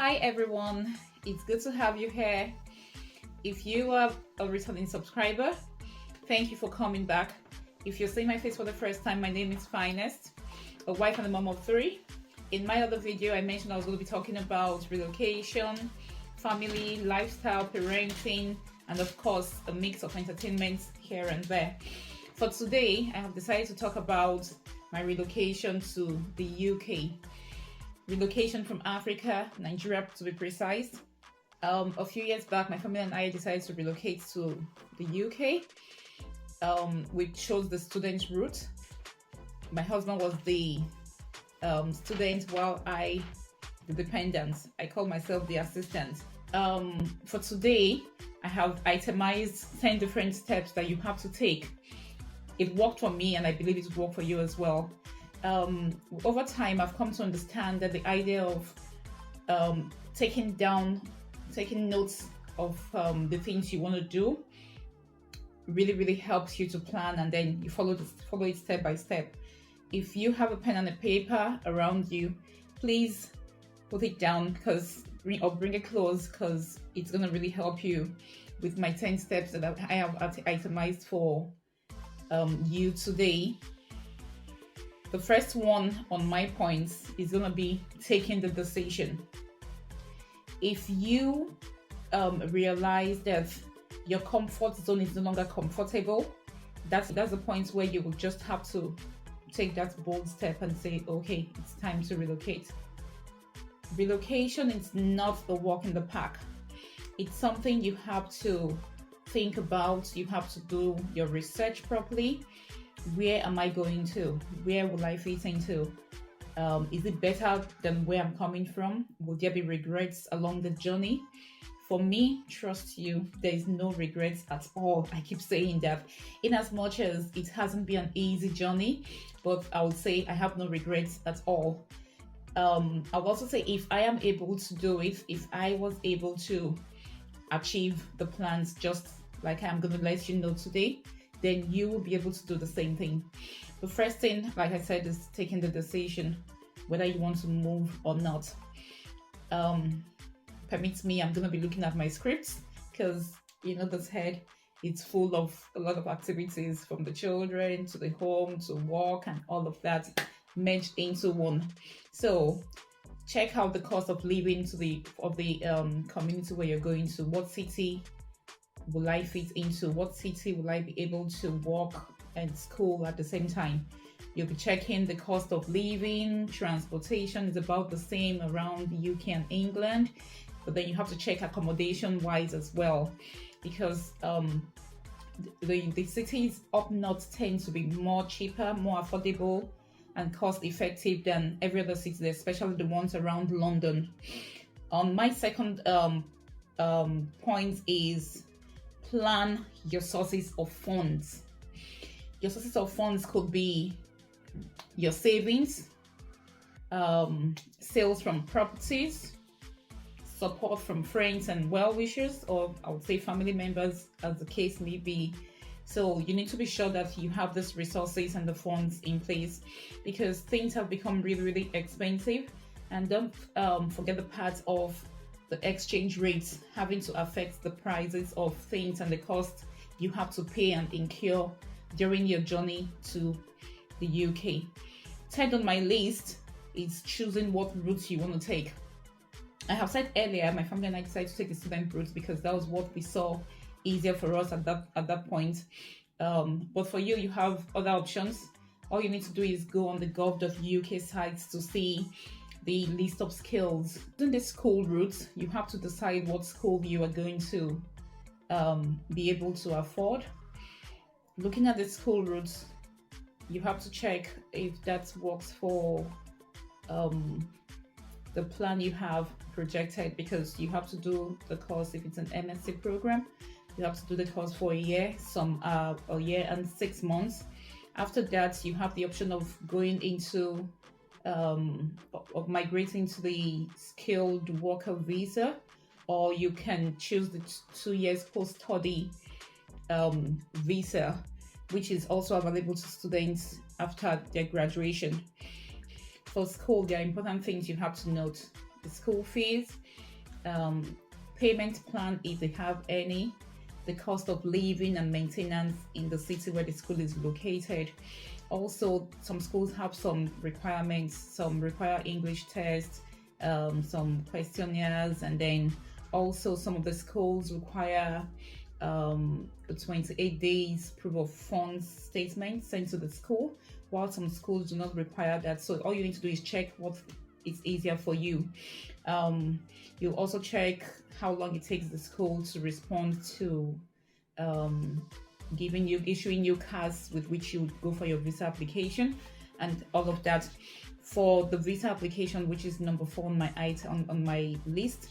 Hi everyone, it's good to have you here. If you are a returning subscriber, thank you for coming back. If you're seeing my face for the first time, my name is Finest, a wife and a mom of three. In my other video, I mentioned I was going to be talking about relocation, family, lifestyle, parenting, and of course, a mix of entertainment here and there. For today, I have decided to talk about my relocation to the UK. Relocation from Africa, Nigeria to be precise. A few years back, my family and I decided to relocate to the UK. We chose the student route. My husband was the student while the dependent. I call myself the assistant. For today, I have itemized 10 different steps that you have to take. It worked for me and I believe it will work for you as well. Over time, I've come to understand that the idea of taking notes of the things you want to do really helps you to plan, and then you follow it step by step. If you have a pen and a paper around you, please put it down or bring it close, because it's going to really help you with my 10 steps that I have itemized for you today. The first one on my points is going to be taking the decision. If you realize that your comfort zone is no longer comfortable, that's the point where you will just have to take that bold step and say, okay, it's time to relocate. Relocation is not a walk in the park. It's something you have to think about. You have to do your research properly. Where am I going to? Where will I fit into? Is it better than where I'm coming from? Will there be regrets along the journey? For me, trust you, there is no regrets at all. I keep saying that, in as much as it hasn't been an easy journey, but I would say I have no regrets at all. I would also say, if I am able to do it, if I was able to achieve the plans just like I'm going to let you know today, then you will be able to do the same thing. The first thing, like I said, is taking the decision whether you want to move or not. Permits me, I'm going to be looking at my scripts, because this head, it's full of a lot of activities, from the children to the home to work and all of that merged into one. So check out the cost of living of the community where you're going to. What city will I fit into? What city will I be able to work and school at the same time? You'll be checking the cost of living. Transportation is about the same around the UK and England, but then you have to check accommodation wise as well, because the cities up north tend to be more cheaper, more affordable and cost effective than every other city, especially the ones around London. My second point is plan your sources of funds. Your sources of funds could be your savings, sales from properties, support from friends and well-wishers, or I would say family members, as the case may be. So you need to be sure that you have these resources and the funds in place, because things have become really expensive. And don't forget the part of the exchange rates having to affect the prices of things and the cost you have to pay and incur during your journey to the UK. Third on my list is choosing what route you want to take. I have said earlier, my family and I decided to take the student route because that was what we saw easier for us at that point. But for you have other options. All you need to do is go on the gov.uk sites to see the list of skills. In the school route, you have to decide what school you are going to be able to afford. Looking at the school routes, you have to check if that works for the plan you have projected, because you have to do the course. If it's an MSc program, you have to do the course for a year, a year and 6 months. After that, you have the option of going into of migrating to the skilled worker visa, or you can choose the 2 years post-study visa, which is also available to students after their graduation. For school, there are important things you have to note. the school fees, payment plan if they have any, the cost of living and maintenance in the city where the school is located. Also, some schools have some requirements, some require English tests, some questionnaires, and then also some of the schools require a 28 days proof of funds statement sent to the school, while some schools do not require that. So all you need to do is check what is easier for you. You'll also check how long it takes the school to respond to issuing you cards with which you go for your visa application, and all of that. For the visa application, which is number 4 on my on my list,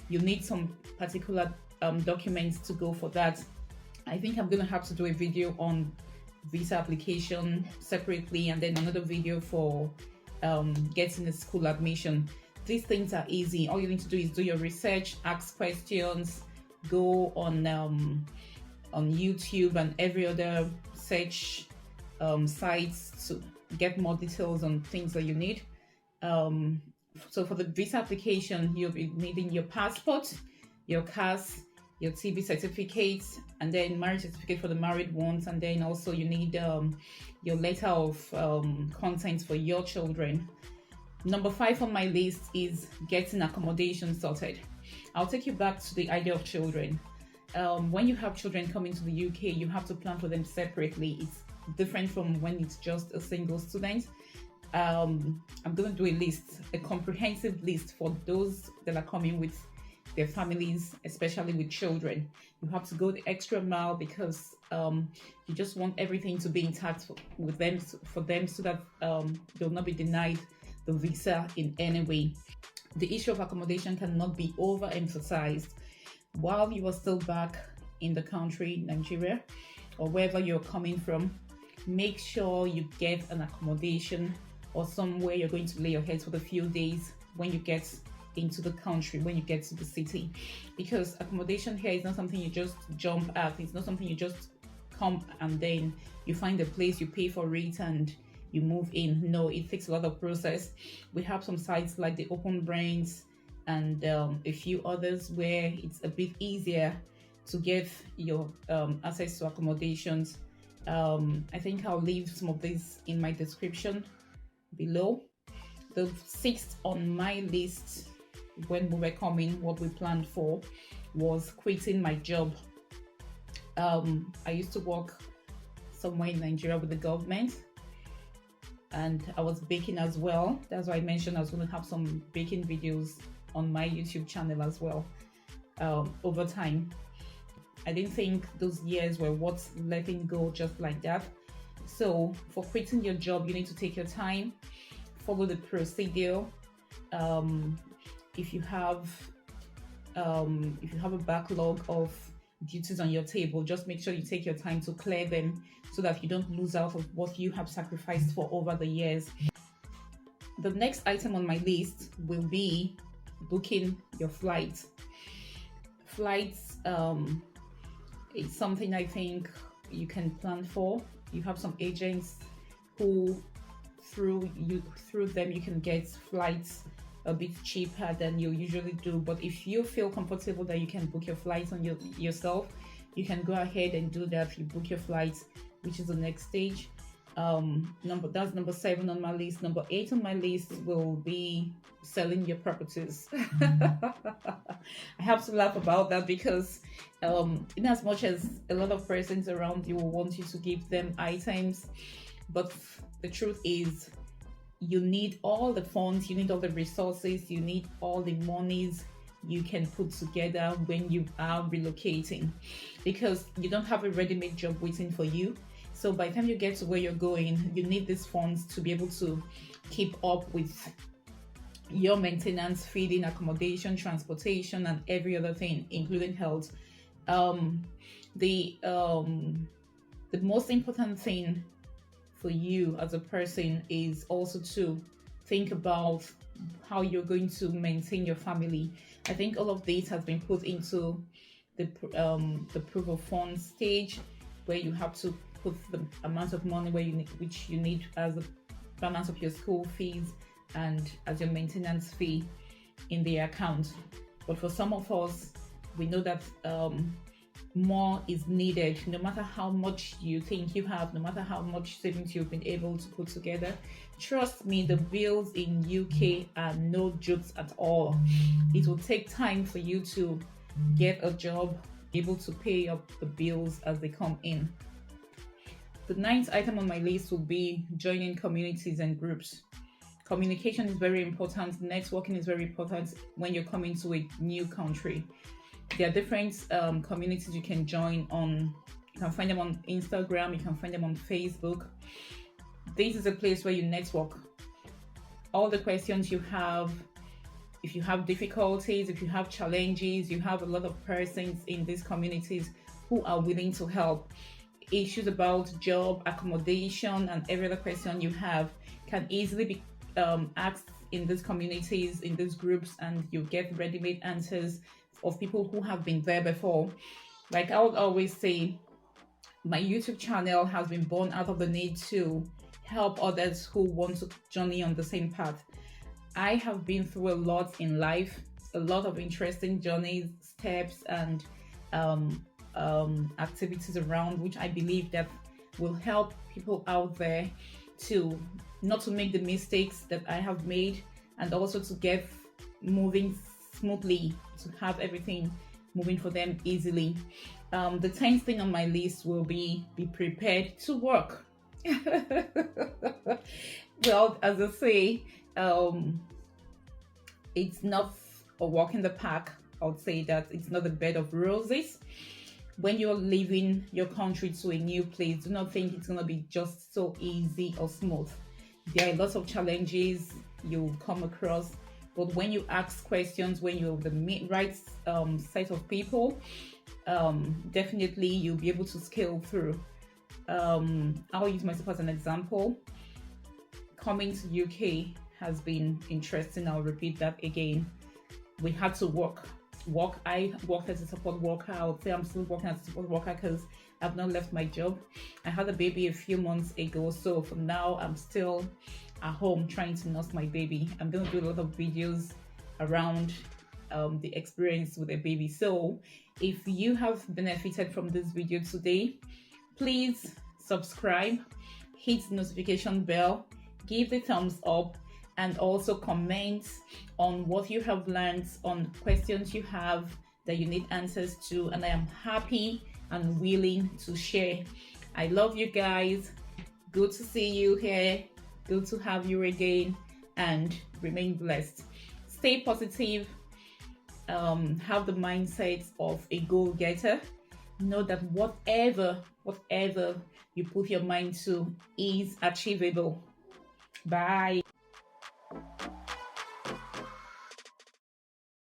you need some particular documents to go for that. I think I'm gonna have to do a video on visa application separately, and then another video for getting a school admission. These things are easy. All you need to do is do your research, ask questions, go on YouTube and every other search sites to get more details on things that you need. So for the visa application, you'll be needing your passport, your CAS, your TB certificate, and then marriage certificate for the married ones, and then also you need your letter of consent for your children. Number 5 on my list is getting accommodation sorted. I'll take you back to the idea of children. When you have children coming to the UK, you have to plan for them separately. It's different from when it's just a single student. I'm going to do a list, a comprehensive list for those that are coming with their families, especially with children. You have to go the extra mile because you just want everything to be intact with them, for them, so that they'll not be denied the visa in any way. The issue of accommodation cannot be overemphasized. While you are still back in the country, Nigeria, or wherever you're coming from, make sure you get an accommodation or somewhere you're going to lay your heads for a few days when you get into the country, when you get to the city. Because accommodation here is not something you just jump at. It's not something you just come and then you find a place, you pay for it, and you move in. No, it takes a lot of process. We have some sites like the Open Brains and a few others where it's a bit easier to get your access to accommodations. I think I'll leave some of these in my description below. The 6th on my list when we were coming, what we planned for was quitting my job. I used to work somewhere in Nigeria with the government, and I was baking as well. That's why I mentioned I was going to have some baking videos on my YouTube channel as well over time. I didn't think those years were worth letting go just like that. So for quitting your job, you need to take your time, follow the procedure. If you have a backlog of duties on your table, just make sure you take your time to clear them so that you don't lose out of what you have sacrificed for over the years. The next item on my list will be booking your flights. Flights is something I think you can plan for. You have some agents who through them you can get flights a bit cheaper than you usually do. But if you feel comfortable that you can book your flights on yourself, you can go ahead and do that. You book your flights, which is the next stage. That's number 7 on my list. Number 8 on my list will be selling your properties. I have to laugh about that because in as much as a lot of persons around you will want you to give them items, but the truth is you need all the funds, you need all the resources, you need all the monies you can put together when you are relocating, because you don't have a ready-made job waiting for you. So by the time you get to where you're going, you need these funds to be able to keep up with your maintenance, feeding, accommodation, transportation, and every other thing, including health. The most important thing for you as a person is also to think about how you're going to maintain your family. I think all of this has been put into the proof of funds stage, where you have to put the amount of money which you need as the balance of your school fees and as your maintenance fee in their account. But for some of us, we know that more is needed. No matter how much you think you have, no matter how much savings you've been able to put together, trust me, the bills in UK are no jokes at all. It will take time for you to get a job, able to pay up the bills as they come in. The ninth item on my list will be joining communities and groups. Communication is very important. Networking is very important when you're coming to a new country. There are different communities you can join on. You can find them on Instagram, you can find them on Facebook. This is a place where you network. All the questions you have, if you have difficulties, if you have challenges, you have a lot of persons in these communities who are willing to help. Issues about job, accommodation, and every other question you have can easily be asked in these communities, in these groups, and you get ready-made answers of people who have been there before. Like I would always say, my YouTube channel has been born out of the need to help others who want to journey on the same path. I have been through a lot in life, a lot of interesting journeys, steps, and activities around, which I believe that will help people out there to not to make the mistakes that I have made, and also to get moving smoothly, to have everything moving for them easily. The 10th thing on my list will be prepared to work. Well, as I say, it's not a walk in the park. I would say that it's not a bed of roses. When you're leaving your country to a new place, do not think it's going to be just so easy or smooth. There are lots of challenges you'll come across, but when you ask questions, when you're the right set of people, definitely you'll be able to scale through. I'll use myself as an example. Coming to UK has been interesting. I'll repeat that again. We had to work. I worked as a support worker. I would say I'm still working as a support worker because I've not left my job. I had a baby a few months ago, so for now I'm still at home trying to nurse my baby. I'm going to do a lot of videos around the experience with a baby. So if you have benefited from this video today, please subscribe, hit the notification bell, give the thumbs up, and also comment on what you have learned, on questions you have that you need answers to, and I am happy and willing to share. I love you guys. Good to see you here. Good to have you again, and remain blessed. Stay positive. Have the mindset of a goal-getter. Know that whatever you put your mind to is achievable. Bye.